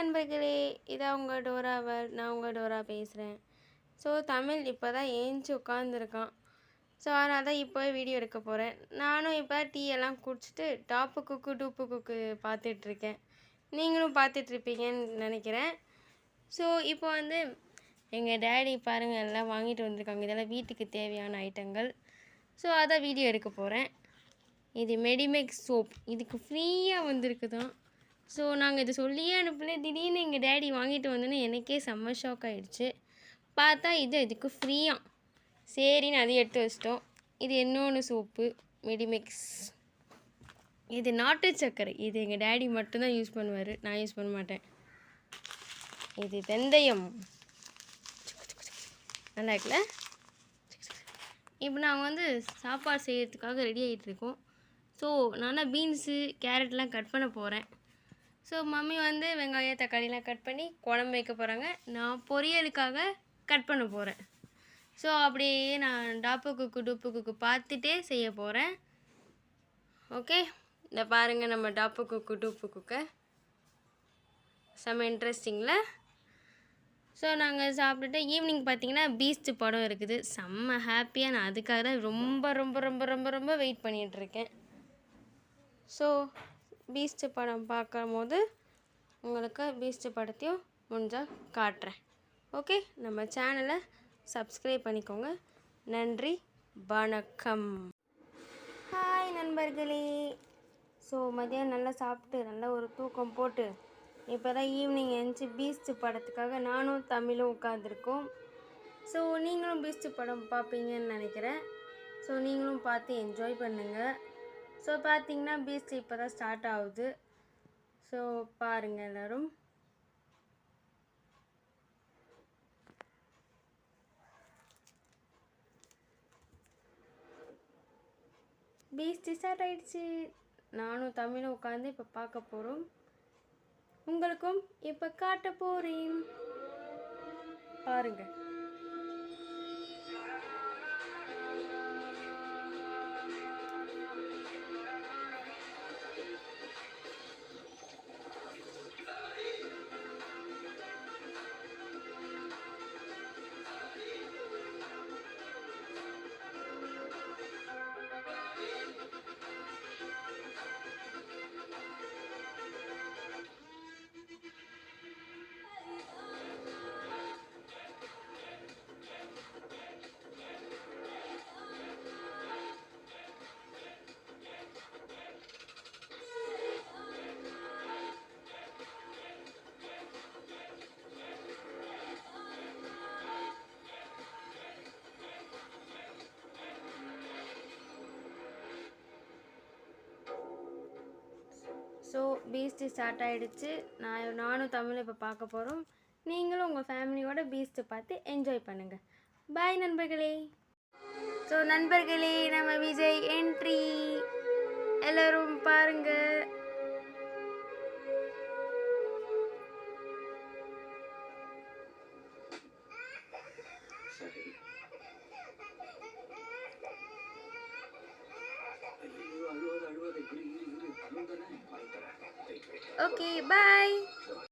நண்பர்களே, இதான் உங்கள் டோராவர். நான் உங்கள் டோரா பேசுகிறேன். ஸோ தமிழ் இப்போ தான் ஏஞ்சி உட்காந்துருக்கான். ஸோ அதனால தான் இப்போ வீடியோ எடுக்க போகிறேன். நானும் இப்போ டீ எல்லாம் குடிச்சிட்டு டாப்பு குக்கு டூப்பு குக்கு பார்த்துட்ருக்கேன். நீங்களும் பார்த்துட்ருப்பீங்கன்னு நினைக்கிறேன். ஸோ இப்போ வந்து எங்கள் டேடி பாருங்கள் எல்லாம் வாங்கிட்டு வந்திருக்காங்க. இதெல்லாம் வீட்டுக்கு தேவையான ஐட்டங்கள். ஸோ அதான் வீடியோ எடுக்க போகிறேன். இது மெடிமெக்ஸ் சோப். இதுக்கு ஃப்ரீயாக வந்திருக்கு தான். ஸோ நாங்கள் இதை சொல்லியே அனுப்பல. திடீர்னு எங்கள் டேடி வாங்கிட்டு வந்தோன்னே எனக்கே செம்ம ஷாக் ஆகிடுச்சு. பார்த்தா இதுக்கு ஃப்ரீயாக. சரின்னு அதையும் எடுத்து வச்சிட்டோம். இது இன்னொன்று சோப்பு மெடிமெக்ஸ். இது நாட்டு சர்க்கரை. இது எங்கள் டேடி மட்டும்தான் யூஸ் பண்ணுவார், நான் யூஸ் பண்ண மாட்டேன். இது வெந்தயம். நல்லா இருக்குல்ல? இப்போ நாங்கள் வந்து சாப்பாடு செய்கிறதுக்காக ரெடி ஆகிட்டுருக்கோம். ஸோ நான் பீன்ஸு கேரட்லாம் கட் பண்ண போகிறேன். ஸோ மம்மி வந்து வெங்காயம் தக்காளிலாம் கட் பண்ணி குழம்பு வைக்க போகிறாங்க. நான் பொரியலுக்காக கட் பண்ண போகிறேன். ஸோ அப்படியே நான் டாப்பு குக்கு டூப்பு குக்கு பார்த்துட்டே செய்ய போகிறேன். ஓகே, இந்த பாருங்கள் நம்ம டாப்பு குக்கு டூப்பு குக்கை. செம்ம இன்ட்ரெஸ்டிங்கில். ஸோ நாங்கள் சாப்பிட்டுட்டு ஈவினிங் பார்த்தீங்கன்னா பீஸ்ட் படம் இருக்குது. செம்ம ஹாப்பியாக நான் அதுக்காக தான் ரொம்ப ரொம்ப ரொம்ப ரொம்ப ரொம்ப வெயிட் பண்ணிகிட்ருக்கேன். ஸோ பீஸ்ட் படம் பார்க்கும் போது உங்களுக்கு பீஸ்ட் படத்தையும் முடிஞ்சால் காட்டுறேன். ஓகே, நம்ம சேனலை சப்ஸ்கிரைப் பண்ணிக்கோங்க. நன்றி, வணக்கம். ஹாய் நண்பர்களே. ஸோ மதியம் நல்லா சாப்பிட்டு நல்லா ஒரு தூக்கம் போட்டு இப்போ தான் ஈவினிங் எழுந்துச்சி பீஸ்ட் படத்துக்காக நானும் தமிழும் உட்காந்துருக்கோம். ஸோ நீங்களும் பீஸ்ட் படம் பார்ப்பீங்கன்னு நினைக்கிறேன். ஸோ நீங்களும் பார்த்து என்ஜாய் பண்ணுங்கள். ஸோ பார்த்தீங்கன்னா பீஸ்ட் இப்போ தான் ஸ்டார்ட் ஆகுது. ஸோ பாருங்கள் எல்லோரும். பீஸ்ட் ஸ்டார்ட் ஆகிடுச்சு. நானும் தமிழும் உட்காந்து இப்போ பார்க்க போகிறோம். உங்களுக்கும் இப்போ காட்ட போகிறேன், பாருங்கள். ஸோ பீஸ்ட் ஸ்டார்ட் ஆகிடுச்சு. நானும் தமிழும் இப்போ பார்க்க போகிறோம். நீங்களும் உங்கள் ஃபேமிலியோட பீஸ்ட்டு பார்த்து என்ஜாய் பண்ணுங்கள். பாய் நண்பர்களே. ஸோ நண்பர்களே, நம்ம விஜய் என்ட்ரி எல்லோரும் பாருங்கள். Okay, bye.